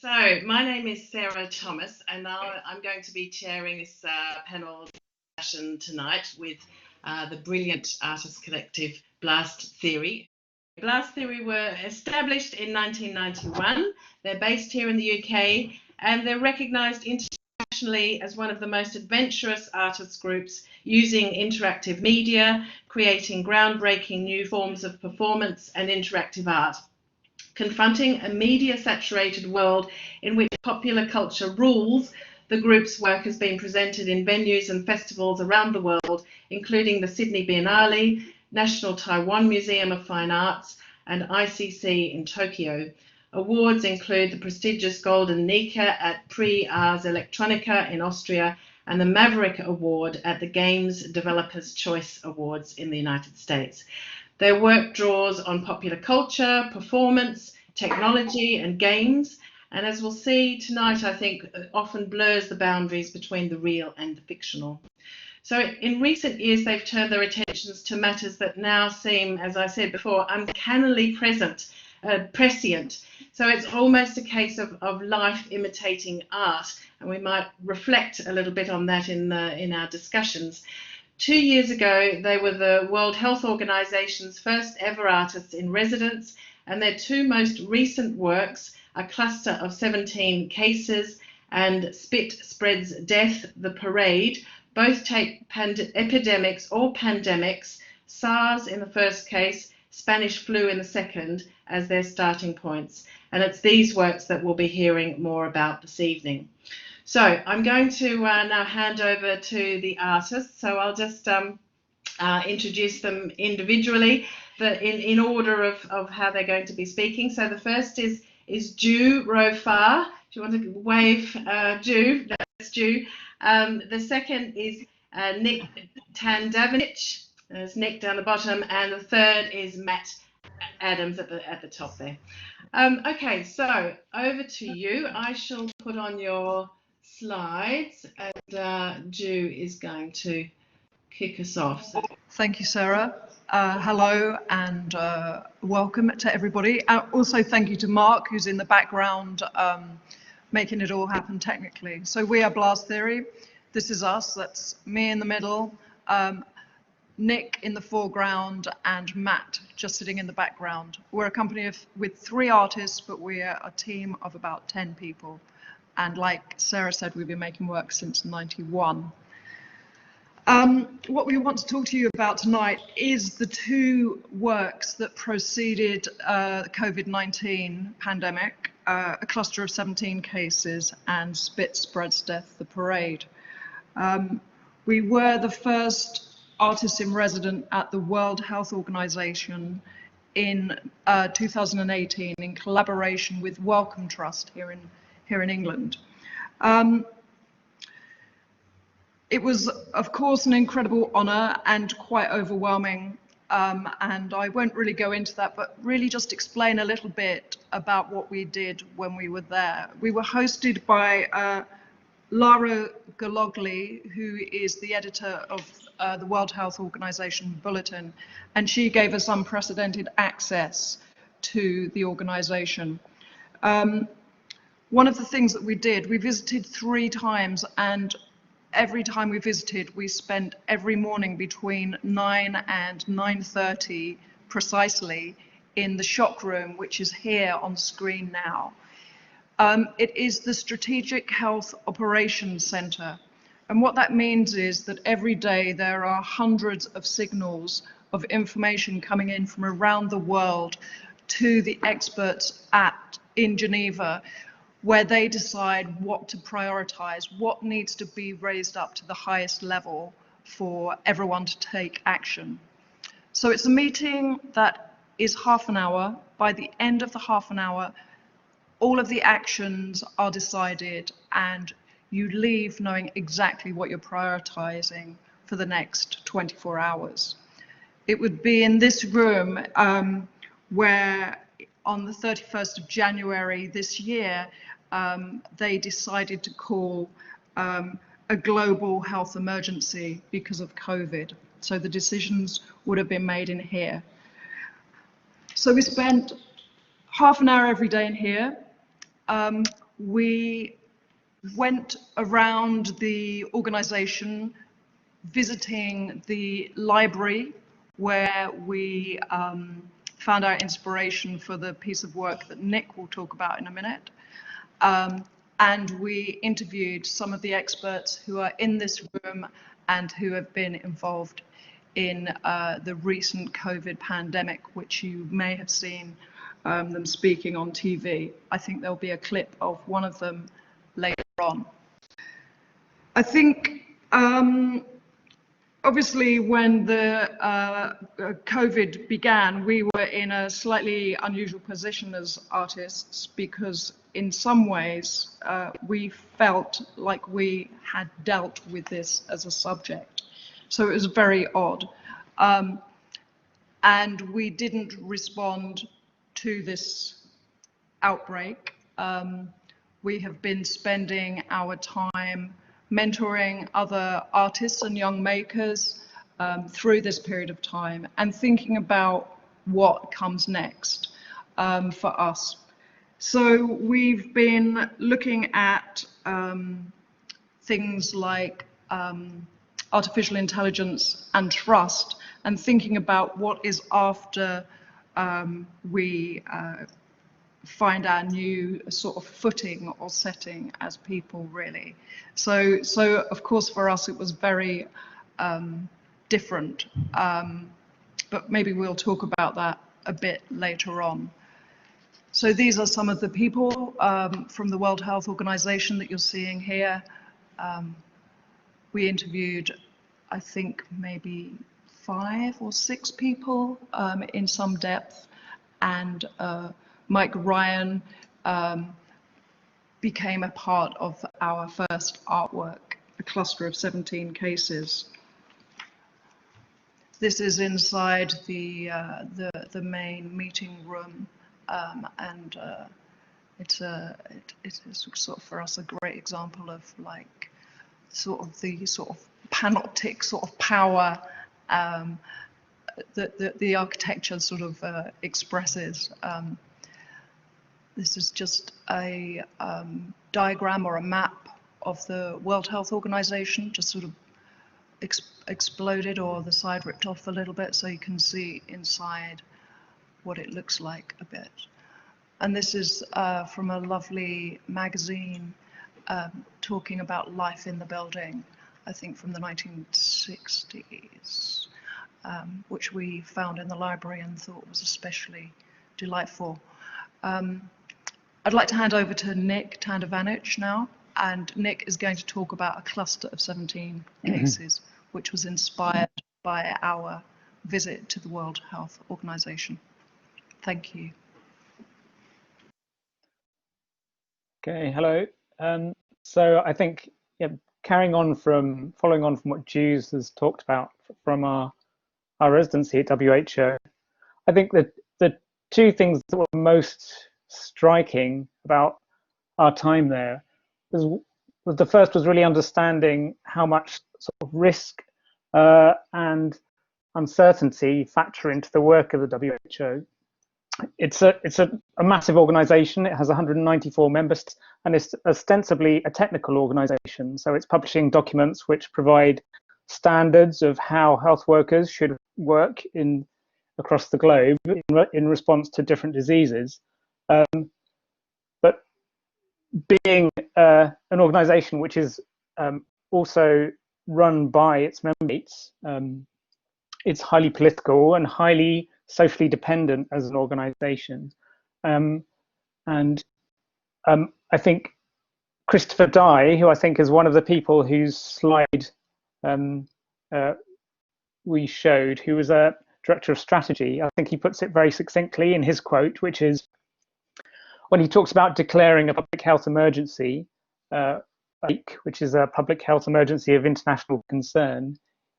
So, my name is Sarah Thomas, and I'm going to be chairing this panel discussion tonight with the brilliant artist collective Blast Theory. Blast Theory were established in 1991. They're based here in the UK, and they're recognised internationally as one of the most adventurous artists groups using interactive media, creating groundbreaking new forms of performance and interactive art. Confronting a media-saturated world in which popular culture rules, the group's work has been presented in venues and festivals around the world, including the Sydney Biennale, National Taiwan Museum of Fine Arts, and ICC in Tokyo. Awards include the prestigious Golden Nika at Prix Ars Electronica in Austria and the Maverick Award at the Games Developers Choice Awards in the United States. Their work draws on popular culture, performance, technology, and games, and as we'll see tonight, I think often blurs the boundaries between the real and the fictional. So in recent years, they've turned their attentions to matters that now seem, as I said before, uncannily prescient. So it's almost a case of life imitating art, and we might reflect a little bit on that in our discussions. 2 years ago, they were the World Health Organization's first ever artists in residence, and their two most recent works, A Cluster of 17 Cases and Spit Spreads Death, The Parade, both take epidemics or pandemics, Sars in the first case, Spanish flu in the second, as their starting points. And it's these works that we'll be hearing more about this evening. So I'm going to now hand over to the artists. So I'll just introduce them individually in order of how they're going to be speaking. So the first is Ju Rofar. Do you want to wave, Ju? That's Ju. The second is Nick Tandavinich. There's Nick down the bottom. And the third is Matt Adams at the top there. Okay, so over to you. I shall put on your slides, and Ju is going to kick us off. So. Thank you, Sarah. Hello and welcome to everybody. Also, thank you to Mark, who's in the background, making it all happen technically. So we are Blast Theory. This is us. That's me in the middle, Nick in the foreground, and Matt just sitting in the background. We're a company with 3 artists, but we're a team of about 10 people. And like Sarah said, we've been making work since '91. What we want to talk to you about tonight is the 2 works that preceded the COVID-19 pandemic, A Cluster of 17 Cases and Spit Spreads Death, The Parade. We were the first artists in residence at the World Health Organization in 2018 in collaboration with Wellcome Trust here in England. It was, of course, an incredible honor and quite overwhelming, and I won't really go into that, but really just explain a little bit about what we did when we were there. We were hosted by Lara Gologli, who is the editor of the World Health Organization Bulletin, and she gave us unprecedented access to the organization. One of the things that we did, we visited 3 times, and every time we visited, we spent every morning between 9 and 9:30 precisely in the shock room, which is here on screen now. It is the Strategic Health Operations Center. And what that means is that every day there are hundreds of signals of information coming in from around the world to the experts in Geneva, where they decide what to prioritize, what needs to be raised up to the highest level for everyone to take action. So it's a meeting that is half an hour. By the end of the half an hour, all of the actions are decided and you leave knowing exactly what you're prioritizing for the next 24 hours. It would be in this room where on the 31st of January this year, they decided to call a global health emergency because of COVID. So the decisions would have been made in here. So we spent half an hour every day in here. we went around the organization visiting the library where we found our inspiration for the piece of work that Nick will talk about in a minute. And we interviewed some of the experts who are in this room and who have been involved in the recent COVID pandemic, which you may have seen them speaking on TV. I think there'll be a clip of one of them later on. I think obviously when the COVID began, we were in a slightly unusual position as artists because in some ways we felt like we had dealt with this as a subject. So it was very odd. And we didn't respond to this outbreak. We have been spending our time mentoring other artists and young makers through this period of time and thinking about what comes next for us. So we've been looking at things like artificial intelligence and trust and thinking about what is after we find our new sort of footing or setting as people, really. So of course for us it was very different, but maybe we'll talk about that a bit later on. So these are some of the people from the World Health Organization that you're seeing here. We interviewed, I think, maybe 5 or 6 people in some depth, and Mike Ryan became a part of our first artwork, a cluster of 17 cases. This is inside the main meeting room, and it's sort of for us a great example of like the sort of panoptic sort of power that the architecture sort of expresses. This is just a diagram or a map of the World Health Organization, just sort of exploded or the side ripped off a little bit so you can see inside what it looks like a bit. And this is from a lovely magazine talking about life in the building, I think from the 1960s, which we found in the library and thought was especially delightful. I'd like to hand over to Nick Tandovanich now, and Nick is going to talk about a cluster of 17 cases, which was inspired by our visit to the World Health Organization. Thank you. Okay, hello. So I think following on from what Jules has talked about from our residency at WHO, I think that the 2 things that were most striking about our time there was the first was really understanding how much sort of risk and uncertainty factor into the work of the WHO. It's a massive organization. It has 194 members and it's ostensibly a technical organization. So it's publishing documents which provide standards of how health workers should work across the globe in response to different diseases. But being an organization which is also run by its members, it's highly political and highly socially dependent as an organization. I think Christopher Dye, who I think is one of the people whose slide we showed, who was a director of strategy, I think he puts it very succinctly in his quote, which is when he talks about declaring a public health emergency, which is a public health emergency of international concern,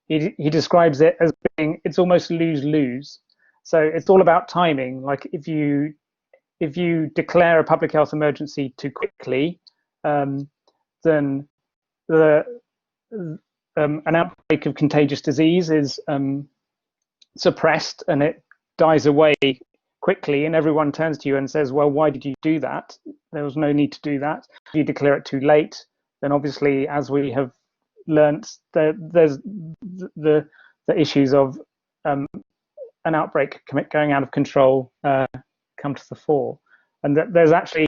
he describes it as being, it's almost lose-lose. So it's all about timing. Like if you declare a public health emergency too quickly, then an outbreak of contagious disease is suppressed and it dies away quickly, and everyone turns to you and says, well, why did you do that? There was no need to do that. If you declare it too late, then obviously, as we have learnt, there's the issues of an outbreak going out of control come to the fore. And there's actually,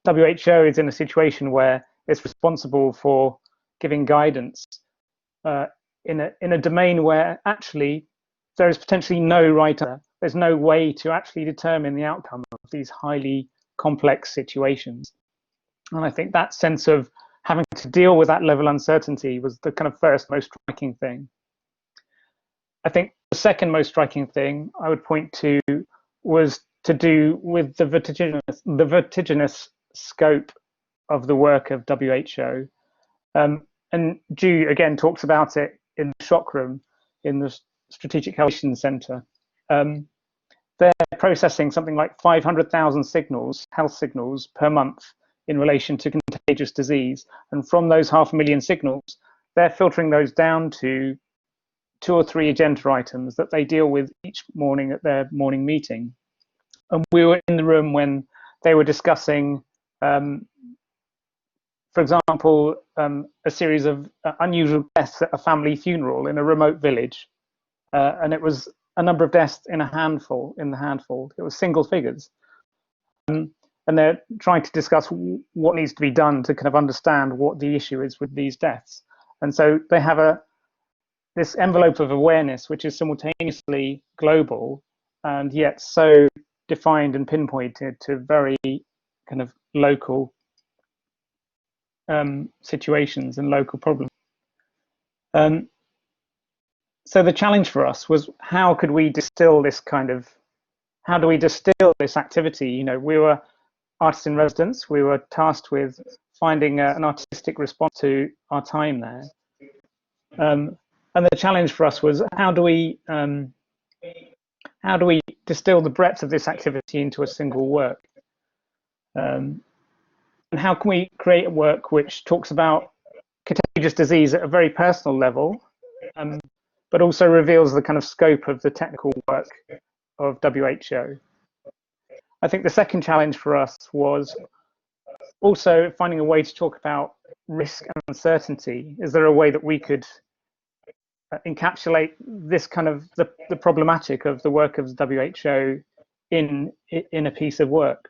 WHO is in a situation where it's responsible for giving guidance in a domain where actually there is potentially no right answer. There's no way to actually determine the outcome of these highly complex situations. And I think that sense of having to deal with that level of uncertainty was the kind of first most striking thing. I think the second most striking thing I would point to was to do with the vertiginous scope of the work of WHO. And Ju again talks about it in the shock room in the Strategic Health Center. They're processing something like 500,000 health signals per month in relation to contagious disease. And from those 500,000 signals, they're filtering those down to 2 or 3 agenda items that they deal with each morning at their morning meeting. And we were in the room when they were discussing, for example, a series of unusual deaths at a family funeral in a remote village. And it was a number of deaths in the handful. It was single figures. And they're trying to discuss what needs to be done to kind of understand what the issue is with these deaths. And so they have this envelope of awareness, which is simultaneously global and yet so defined and pinpointed to very kind of local situations and local problems. So the challenge for us was, how could we distill this how do we distill this activity? You know, we were artists in residence. We were tasked with finding an artistic response to our time there. And the challenge for us was, how do we distill the breadth of this activity into a single work? And how can we create a work which talks about contagious disease at a very personal level, but also reveals the kind of scope of the technical work of WHO? I think the second challenge for us was also finding a way to talk about risk and uncertainty. Is there a way that we could encapsulate this kind of the problematic of the work of the WHO in a piece of work?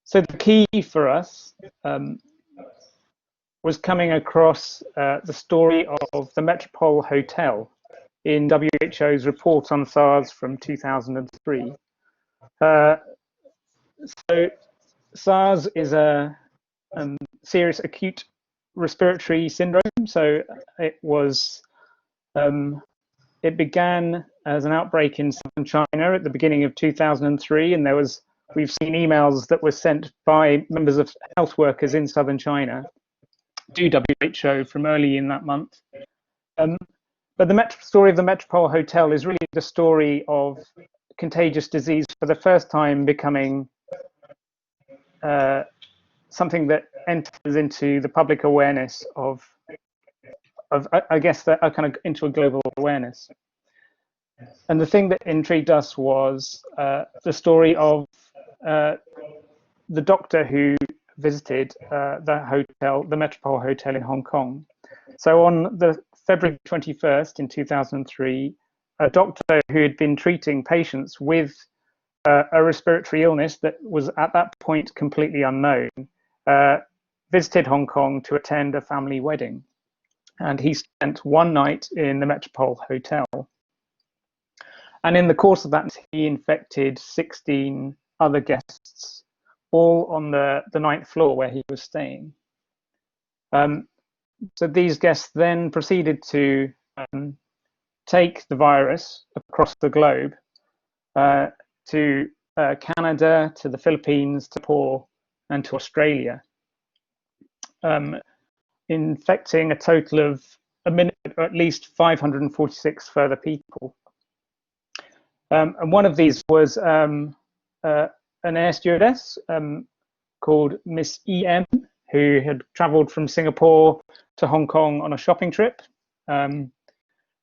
So the key for us was coming across the story of the Metropole Hotel in WHO's report on SARS from 2003. So SARS is a serious acute respiratory syndrome. So it began as an outbreak in southern China at the beginning of 2003, and we've seen emails that were sent by members of health workers in southern China to WHO from early in that month. But the story of the Metropole Hotel is really the story of contagious disease for the first time becoming something that enters into the public awareness of I guess, that are kind of into a global awareness. And the thing that intrigued us was the story of the doctor who visited the hotel, the Metropole Hotel in Hong Kong. So on the February 21st in 2003, a doctor who had been treating patients with a respiratory illness that was at that point completely unknown, visited Hong Kong to attend a family wedding. And he spent one night in the Metropole Hotel. And in the course of that, he infected 16 other guests, all on the 9th floor where he was staying. So these guests then proceeded to take the virus across the globe to Canada, to the Philippines, to Singapore, and to Australia, infecting a total of at least 546 further people. And one of these was an air stewardess called Miss EM, who had travelled from Singapore to Hong Kong on a shopping trip.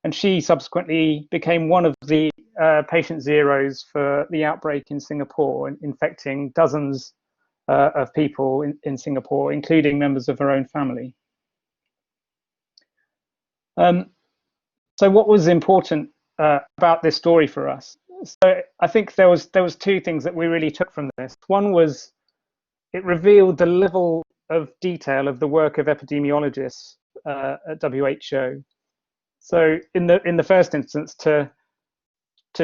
And she subsequently became one of the patient zeros for the outbreak in Singapore, infecting dozens of people in Singapore, including members of her own family. So what was important about this story for us? So I think there was two things that we really took from this. One was it revealed the level of detail of the work of epidemiologists at WHO. So in the first instance, to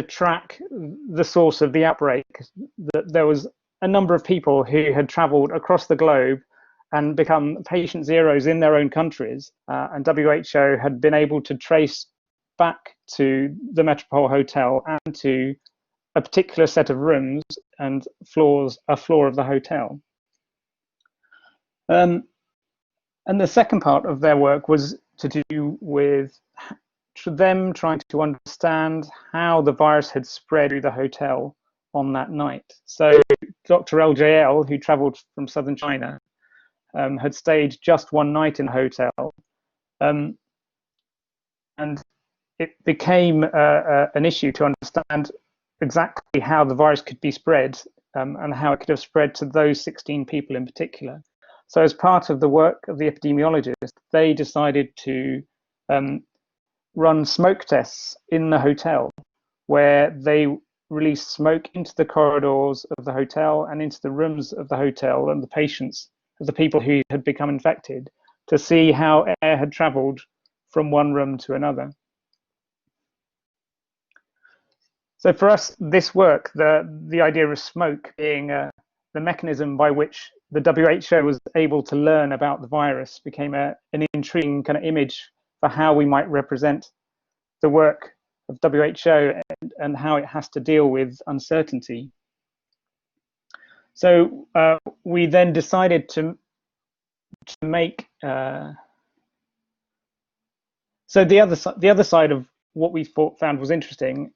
track the source of the outbreak, that there was a number of people who had travelled across the globe and become patient zeros in their own countries, and WHO had been able to trace back to the Metropole Hotel and to a particular set of rooms and a floor of the hotel. And the second part of their work was to do with them trying to understand how the virus had spread through the hotel on that night. So Dr. LJL, who travelled from southern China, had stayed just one night in the hotel, and it became an issue to understand exactly how the virus could be spread, and how it could have spread to those 16 people in particular. So as part of the work of the epidemiologists, they decided to run smoke tests in the hotel, where they released smoke into the corridors of the hotel and into the rooms of the hotel and the patients, the people who had become infected, to see how air had travelled from one room to another. So for us, this work, the idea of smoke being the mechanism by which the WHO was able to learn about the virus, became an intriguing kind of image for how we might represent the work of WHO and how it has to deal with uncertainty. So we then decided to make so the other side of what we found was interesting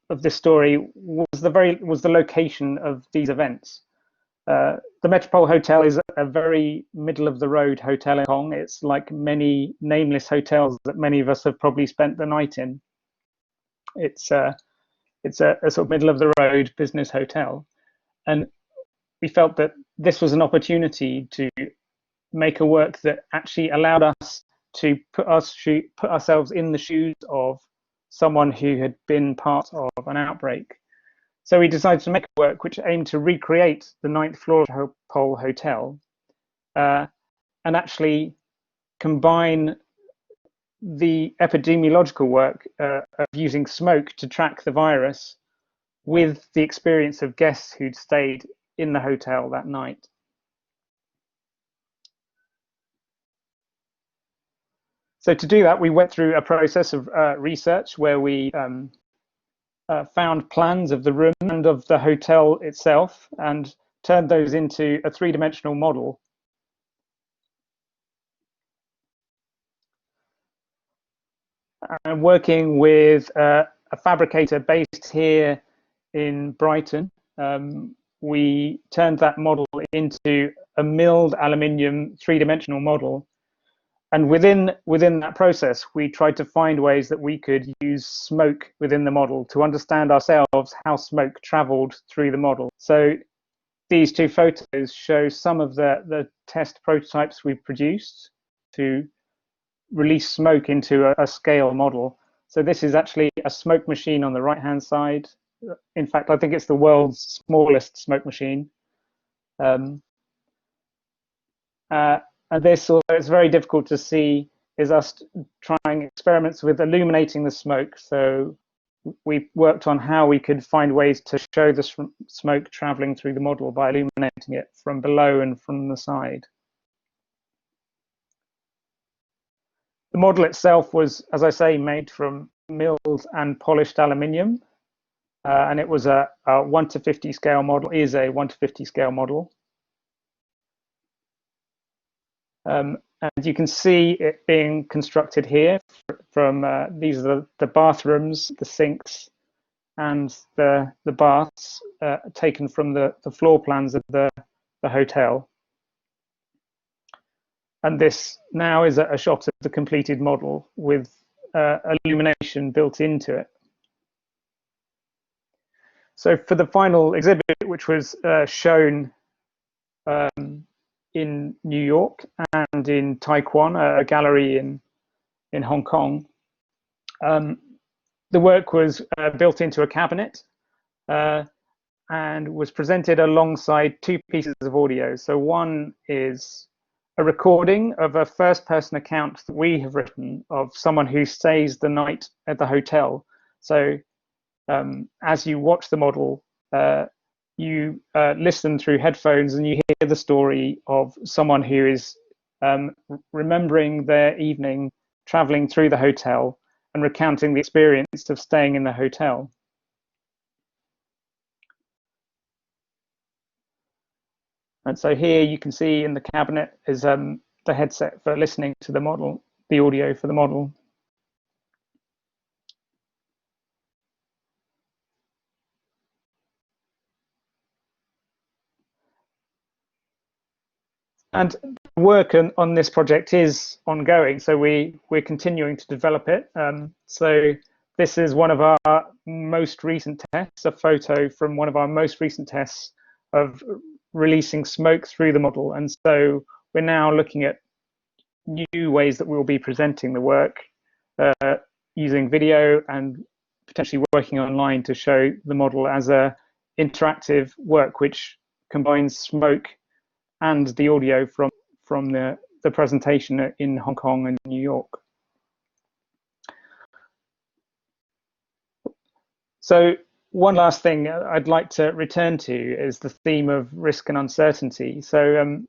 of this story was the location of these events. The Metropole Hotel is a very middle of the road hotel in Hong Kong. It's like many nameless hotels that many of us have probably spent the night in. It's a sort of middle of the road business hotel, and we felt that this was an opportunity to make a work that actually allowed us to put ourselves in the shoes of someone who had been part of an outbreak. So we decided to make a work which aimed to recreate the 9th floor of Metropole Hotel, and actually combine the epidemiological work of using smoke to track the virus with the experience of guests who'd stayed in the hotel that night. So to do that, we went through a process of research where we found plans of the room and of the hotel itself and turned those into a three-dimensional model. And working with a fabricator based here in Brighton, we turned that model into a milled aluminium three-dimensional model. And within that process, we tried to find ways that we could use smoke within the model to understand ourselves how smoke traveled through the model. So these two photos show some of the test prototypes we produced to release smoke into a scale model. So this is actually a smoke machine on the right-hand side. In fact, I think it's the world's smallest smoke machine. And this, although it's very difficult to see, is us trying experiments with illuminating the smoke. So we worked on how we could find ways to show the smoke traveling through the model by illuminating it from below and from the side. The model itself was, as I say, made from milled and polished aluminium, and it was a 1:50 scale model, is a 1:50 scale model. And you can see it being constructed here from these are the bathrooms, the sinks, and the baths taken from the floor plans of the hotel. And this now is a shot of the completed model with illumination built into it. So for the final exhibit, which was shown in New York and in Taekwon, a gallery in Hong Kong, the work was built into a cabinet and was presented alongside two pieces of audio. So one is a recording of a first-person account that we have written of someone who stays the night at the hotel. So as you watch the model, you listen through headphones and you hear the story of someone who is remembering their evening traveling through the hotel and recounting the experience of staying in the hotel. And so here you can see in the cabinet is the headset for listening to the model, the audio for the model. And work on this project is ongoing, so we're continuing to develop it. So this is one of our most recent tests, a photo from one of our most recent tests of releasing smoke through the model. And so we're now looking at new ways that we'll be presenting the work using video and potentially working online to show the model as a interactive work which combines smoke and the audio from the presentation in Hong Kong and New York. So one last thing I'd like to return to is the theme of risk and uncertainty. So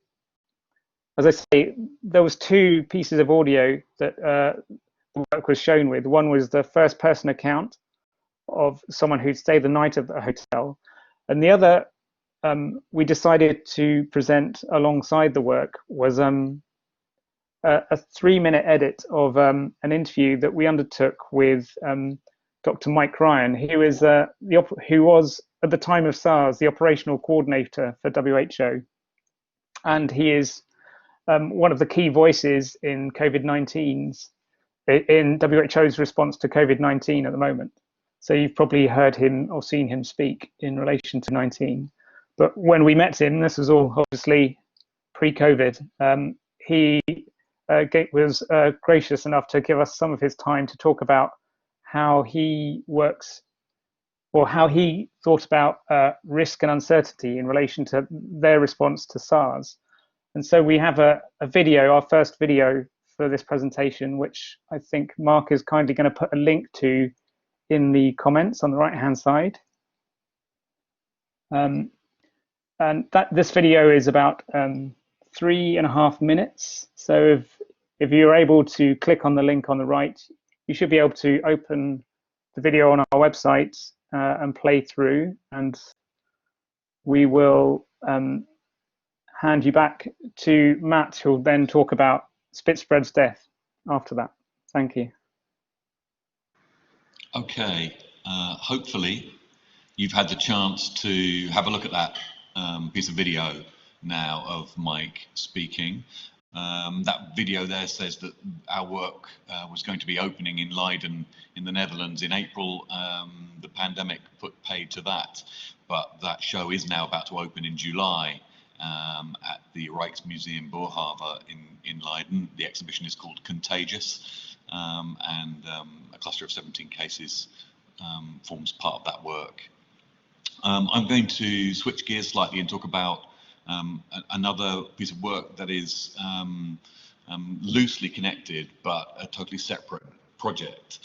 as I say, there was two pieces of audio that the work was shown with. One was the first person account of someone who'd stayed the night at the hotel, and the other we decided to present alongside the work was a 3-minute edit of an interview that we undertook with Dr. Mike Ryan, who was at the time of SARS the operational coordinator for WHO, and he is one of the key voices in COVID-19's in WHO's response to COVID-19 at the moment. So you've probably heard him or seen him speak in relation to 19. But when we met him, this was all obviously pre-COVID, he was gracious enough to give us some of his time to talk about how he works, or how he thought about risk and uncertainty in relation to their response to SARS. And so we have a video, our first video for this presentation, which I think Mark is kindly going to put a link to in the comments on the right-hand side. And this video is about 3.5 minutes. So if you're able to click on the link on the right, you should be able to open the video on our website and play through, and we will hand you back to Matt, who'll then talk about Spitspread's death after that. Thank you. Okay, hopefully you've had the chance to have a look at that piece of video now of Mike speaking. That video there says that our work was going to be opening in Leiden in the Netherlands in April. The pandemic put paid to that, but that show is now about to open in July at the Rijksmuseum Boerhaave in Leiden. The exhibition is called Contagious, and a cluster of 17 cases forms part of that work. I'm going to switch gears slightly and talk about another piece of work that is loosely connected but a totally separate project.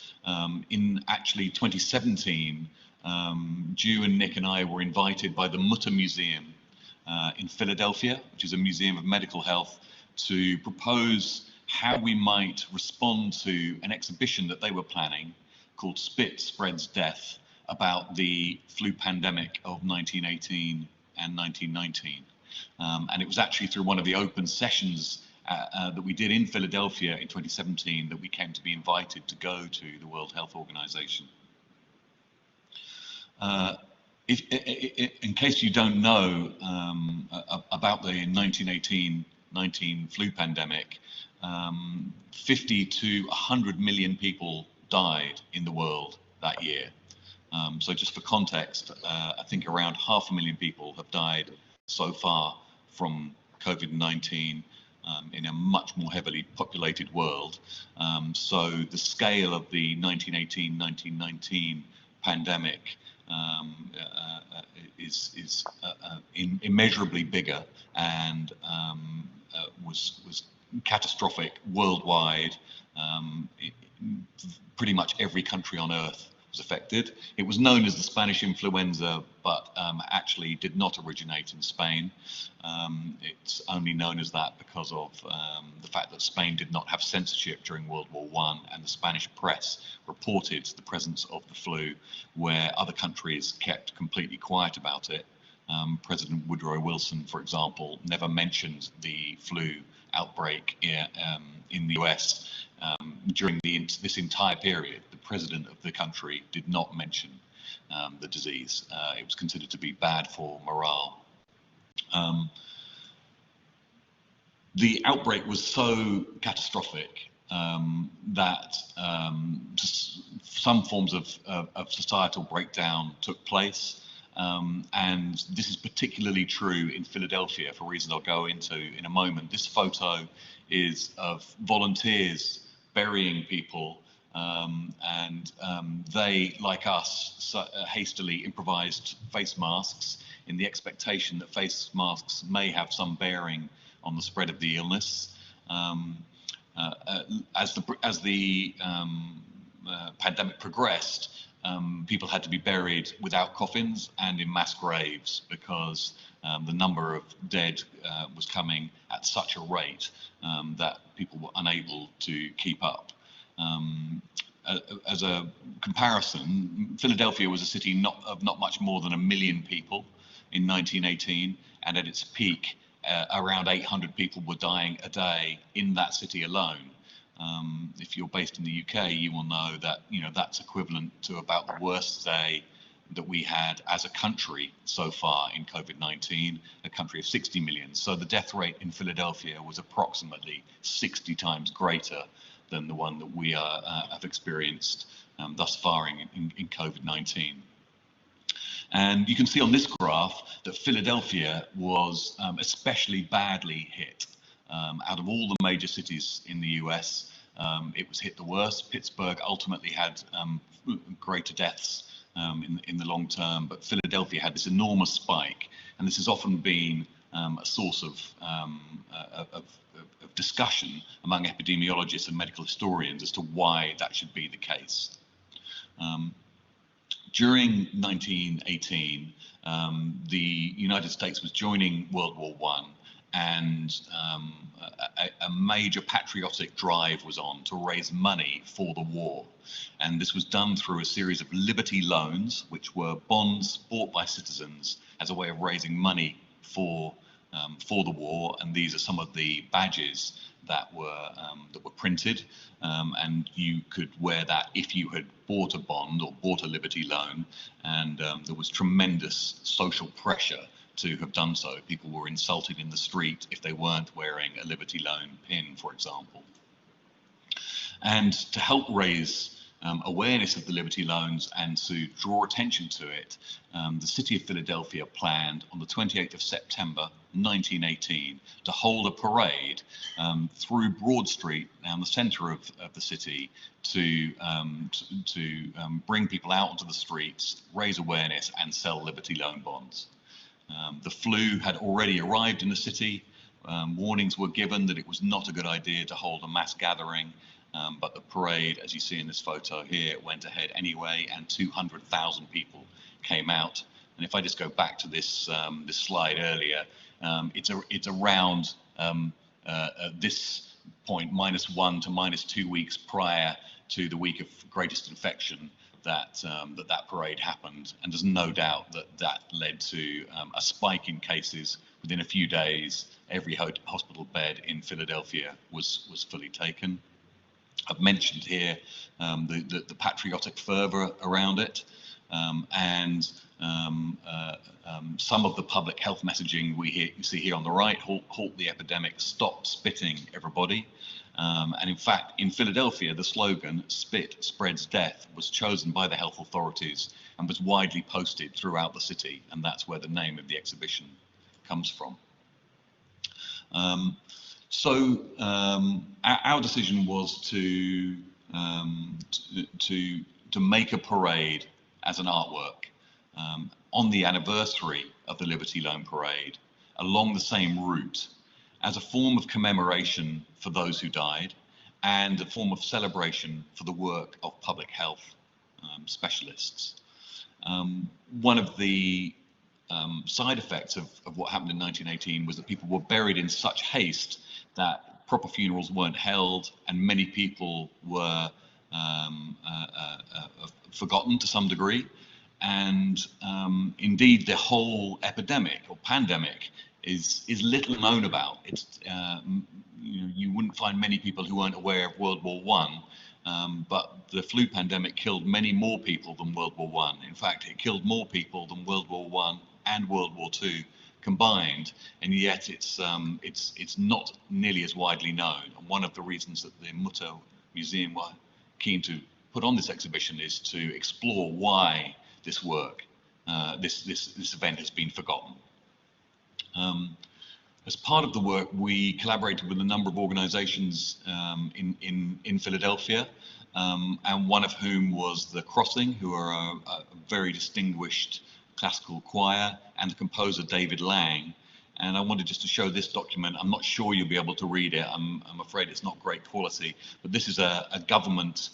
In actually 2017, Ju and Nick and I were invited by the Mutter Museum in Philadelphia, which is a museum of medical health, to propose how we might respond to an exhibition that they were planning called Spitspread's Death, about the flu pandemic of 1918 and 1919. And it was actually through one of the open sessions that we did in Philadelphia in 2017 that we came to be invited to go to the World Health Organization. In case you don't know about the 1918 19 flu pandemic, 50 to 100 million people died in the world that year. So just for context, I think around 500,000 people have died so far from COVID-19 in a much more heavily populated world. So the scale of the 1918-1919 pandemic is immeasurably bigger and was catastrophic worldwide. Pretty much every country on Earth was affected. It was known as the Spanish influenza, but actually did not originate in Spain. It's only known as that because of the fact that Spain did not have censorship during World War I, and the Spanish press reported the presence of the flu, where other countries kept completely quiet about it. President Woodrow Wilson, for example, never mentioned the flu outbreak in the US. During this entire period, the president of the country did not mention the disease. It was considered to be bad for morale. The outbreak was so catastrophic that some forms of societal breakdown took place. And this is particularly true in Philadelphia for reasons I'll go into in a moment. This photo is of volunteers burying people, and they, like us, hastily improvised face masks in the expectation that face masks may have some bearing on the spread of the illness. As the pandemic progressed, people had to be buried without coffins and in mass graves because the number of dead was coming at such a rate that people were unable to keep up. As a comparison, Philadelphia was a city of not much more than 1 million people in 1918, and at its peak, around 800 people were dying a day in that city alone. If you're based in the UK, you will know that that's equivalent to about the worst day that we had as a country so far in COVID-19, a country of 60 million. So the death rate in Philadelphia was approximately 60 times greater than the one that we have experienced thus far in COVID-19. And you can see on this graph that Philadelphia was especially badly hit. Out of all the major cities in the US, it was hit the worst. Pittsburgh ultimately had greater deaths in the long term, but Philadelphia had this enormous spike, and this has often been a source of discussion among epidemiologists and medical historians as to why that should be the case. During 1918, the United States was joining World War I, and a major patriotic drive was on to raise money for the war. And this was done through a series of Liberty loans, which were bonds bought by citizens as a way of raising money for the war. And these are some of the badges that were printed, and you could wear that if you had bought a bond or bought a Liberty loan. And there was tremendous social pressure to have done so. People were insulted in the street if they weren't wearing a Liberty loan pin, for example. And to help raise awareness of the Liberty loans and to draw attention to it, the city of Philadelphia planned on the 28th of September 1918 to hold a parade through Broad Street down the center of the city to bring people out onto the streets, raise awareness, and sell Liberty loan bonds. The flu had already arrived in the city. Warnings were given that it was not a good idea to hold a mass gathering, but the parade, as you see in this photo here, went ahead anyway, and 200,000 people came out. And if I just go back to this this slide earlier, it's around this point, -1 to -2 weeks prior to the week of greatest infection, that parade happened, and there's no doubt that led to a spike in cases. Within a few days, every hospital bed in Philadelphia was fully taken. I've mentioned here the patriotic fervor around it. Some of the public health messaging you see here on the right: halt the epidemic, stop spitting, everybody. And in fact, in Philadelphia, the slogan "Spit spreads death" was chosen by the health authorities and was widely posted throughout the city, and that's where the name of the exhibition comes from. Our decision was to make a parade as an artwork on the anniversary of the Liberty Loan Parade, along the same route, as a form of commemoration for those who died and a form of celebration for the work of public health specialists. One of the side effects of what happened in 1918 was that people were buried in such haste that proper funerals weren't held, and many people were forgotten to some degree. And indeed, the whole epidemic or pandemic is little known about. It's you wouldn't find many people who weren't aware of World War I, but the flu pandemic killed many more people than World War I. In fact, it killed more people than World War I and World War II combined, and yet it's not nearly as widely known. And one of the reasons that the Mutter Museum were keen to put on this exhibition is to explore why this work, this event has been forgotten. As part of the work, we collaborated with a number of organizations in Philadelphia, and one of whom was The Crossing, who are a very distinguished classical choir, and the composer David Lang. And I wanted just to show this document. I'm not sure you'll be able to read it. I'm afraid it's not great quality, but this is a government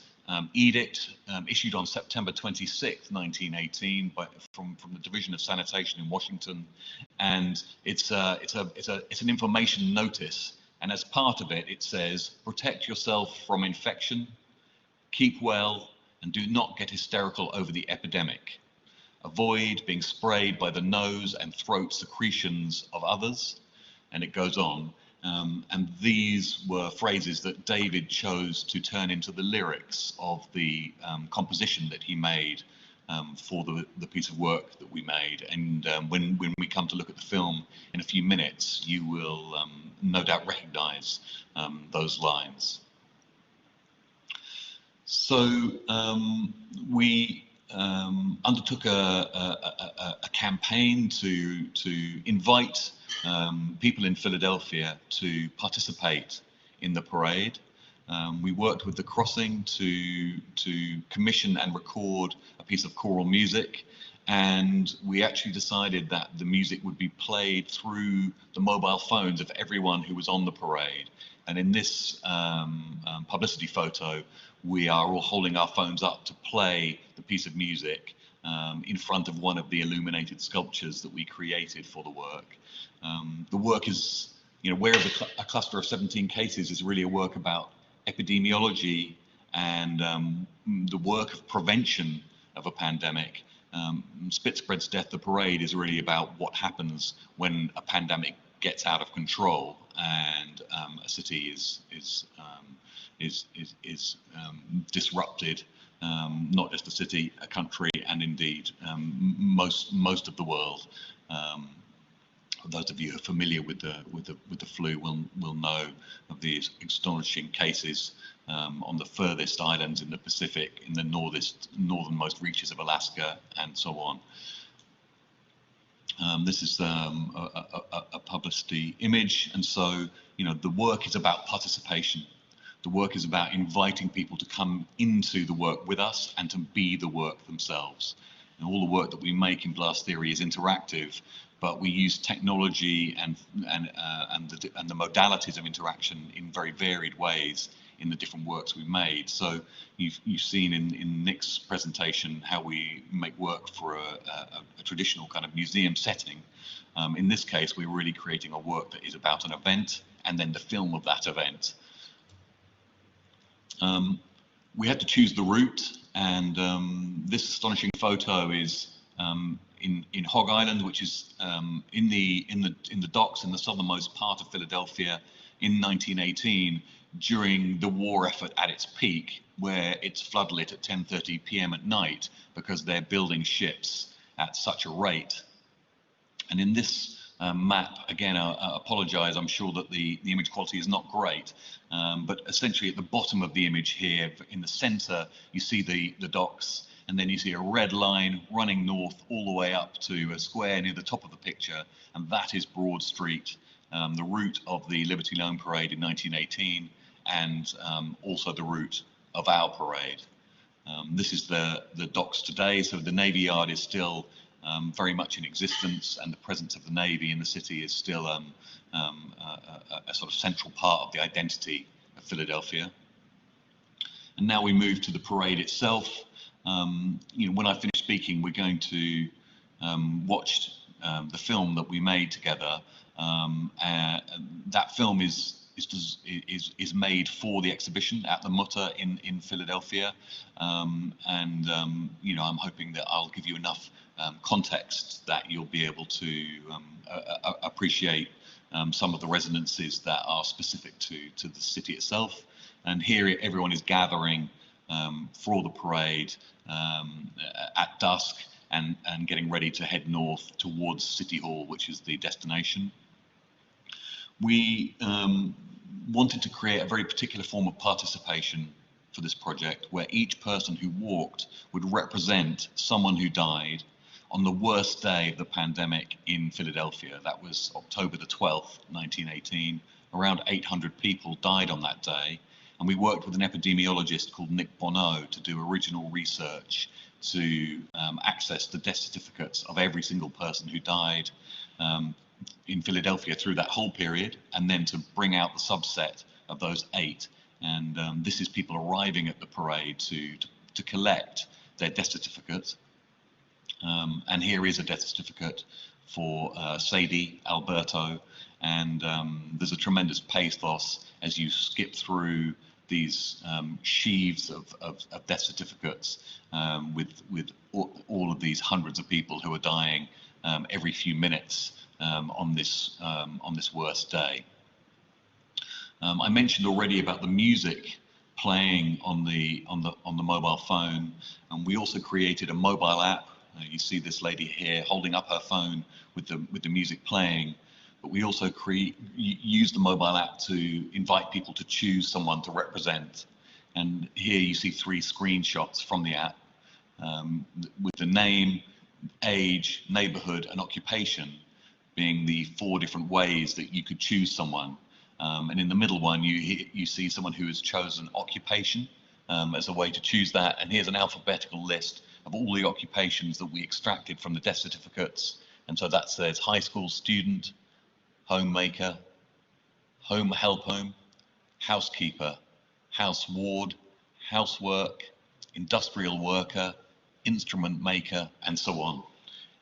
edict issued on September 26, 1918, from the Division of Sanitation in Washington, and it's an information notice. And as part of it, it says, "Protect yourself from infection, keep well, and do not get hysterical over the epidemic. Avoid being sprayed by the nose and throat secretions of others," and it goes on. And these were phrases that David chose to turn into the lyrics of the composition that he made for the piece of work that we made. And when we come to look at the film in a few minutes, you will no doubt recognize those lines. So we undertook a campaign to invite people in Philadelphia to participate in the parade. We worked with The Crossing to commission and record a piece of choral music, and we actually decided that the music would be played through the mobile phones of everyone who was on the parade. And in this publicity photo, we are all holding our phones up to play the piece of music in front of one of the illuminated sculptures that we created for the work. The work is, whereas a cluster of 17 cases is really a work about epidemiology and the work of prevention of a pandemic, Spit Spreads Death, the parade, is really about what happens when a pandemic gets out of control and a city is disrupted. Not just a city, a country, and indeed most of the world. Those of you who are familiar with the flu will know of these astonishing cases on the furthest islands in the Pacific, in the northernmost reaches of Alaska, and so on. This is a publicity image, and so the work is about participation. The work is about inviting people to come into the work with us and to be the work themselves. And all the work that we make in Blast Theory is interactive, but we use technology and the modalities of interaction in very varied ways in the different works we made. So you've seen in Nick's presentation how we make work for a traditional kind of museum setting. In this case, we're really creating a work that is about an event and then the film of that event. We had to choose the route, and this astonishing photo is in Hog Island, which is in the docks in the southernmost part of Philadelphia in 1918, during the war effort at its peak, where it's floodlit at 10:30 p.m. at night because they're building ships at such a rate. And in this map, again, I apologize, I'm sure that the image quality is not great, but essentially at the bottom of the image here, in the center, you see the docks, and then you see a red line running north all the way up to a square near the top of the picture, and that is Broad Street, the route of the Liberty Loan Parade in 1918, and also the route of our parade. This is the docks today, so the Navy Yard is still very much in existence, and the presence of the Navy in the city is still a sort of central part of the identity of Philadelphia. And now we move to the parade itself. When I finish speaking, we're going to watch the film that we made together. That film is made for the exhibition at the Mutter in Philadelphia, and I'm hoping that I'll give you enough context that you'll be able to appreciate some of the resonances that are specific to the city itself. And here everyone is gathering for the parade at dusk and getting ready to head north towards City Hall, which is the destination. We wanted to create a very particular form of participation for this project, where each person who walked would represent someone who died on the worst day of the pandemic in Philadelphia. That was October the 12th, 1918. Around 800 people died on that day. And we worked with an epidemiologist called Nick Bonneau to do original research to access the death certificates of every single person who died in Philadelphia through that whole period, and then to bring out the subset of those 8. And this is people arriving at the parade to collect their death certificate. And here is a death certificate for Sadie Alberto, and there's a tremendous pathos as you skip through these sheaves of death certificates with all of these hundreds of people who are dying every few minutes on this worst day. I mentioned already about the music playing on the mobile phone, and we also created a mobile app. You see this lady here holding up her phone with the music playing, but we also use the mobile app to invite people to choose someone to represent. And here you see 3 screenshots from the app with the name, age, neighborhood, and occupation being the 4 different ways that you could choose someone. And in the middle one, you see someone who has chosen occupation as a way to choose that. And here's an alphabetical list of all the occupations that we extracted from the death certificates. And so that says high school student, homemaker, home help home, housekeeper, house ward, housework, industrial worker, instrument maker, and so on.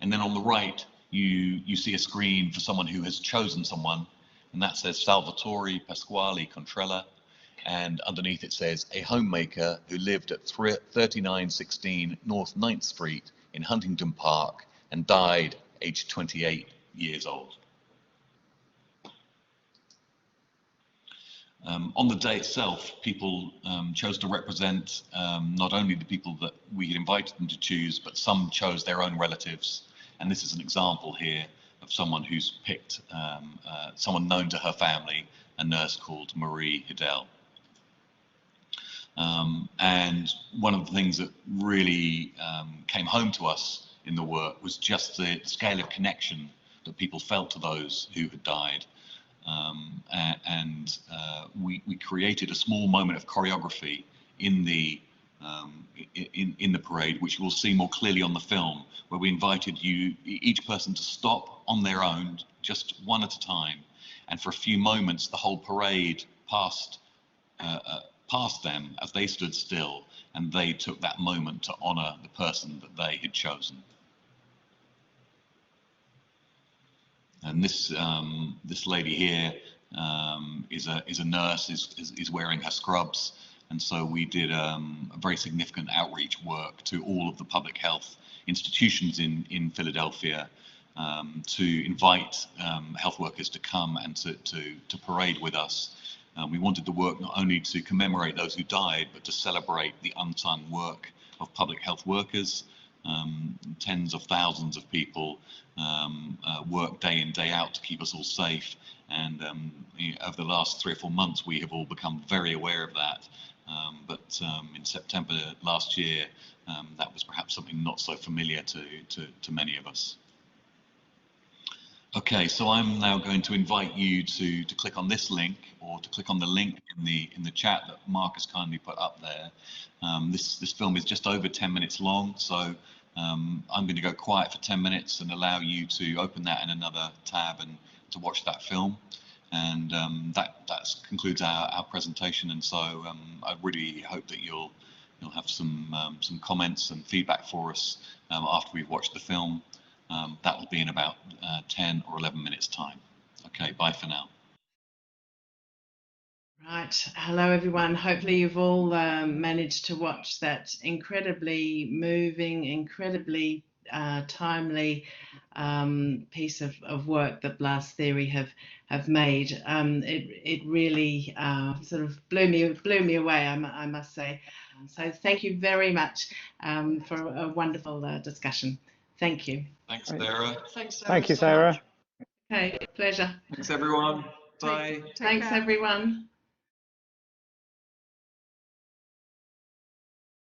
And then on the right, you see a screen for someone who has chosen someone, and that says Salvatore Pasquale Contrella, and underneath it says a homemaker who lived at 3916 North 9th Street in Huntington Park and died aged 28 years old. On the day itself, people chose to represent not only the people that we had invited them to choose, but some chose their own relatives. And this is an example here of someone who's picked someone known to her family, a nurse called Marie Hidell. And one of the things that really came home to us in the work was just the scale of connection that people felt to those who had died. We created a small moment of choreography in the parade, which we'll see more clearly on the film, where we invited each person to stop on their own, just one at a time, and for a few moments the whole parade passed them as they stood still, and they took that moment to honor the person that they had chosen. And this lady here is a nurse, is wearing her scrubs, and so we did a very significant outreach work to all of the public health institutions in Philadelphia to invite health workers to come and to parade with us. We wanted the work not only to commemorate those who died, but to celebrate the unsung work of public health workers. Tens of thousands of people work day in, day out to keep us all safe. And over the last 3 or 4 months, we have all become very aware of that. But in September last year, that was perhaps something not so familiar to many of us. Okay, so I'm now going to invite you to click on this link, or to click on the link in the chat that Mark has kindly put up there. This film is just over 10 minutes long, so I'm going to go quiet for 10 minutes and allow you to open that in another tab and to watch that film. And that concludes our presentation. And so I really hope that you'll have some comments and feedback for us after we've watched the film. That will be in about 10 or 11 minutes time. Okay, bye for now. Right, hello everyone. Hopefully you've all managed to watch that incredibly moving, incredibly timely piece of work that Blast Theory have made. It really sort of blew me away, I must say. So thank you very much for a wonderful discussion. Thank you. Thanks, Sarah. Thank you, Sarah. Okay, pleasure. Thanks, everyone. Bye. Thanks, everyone.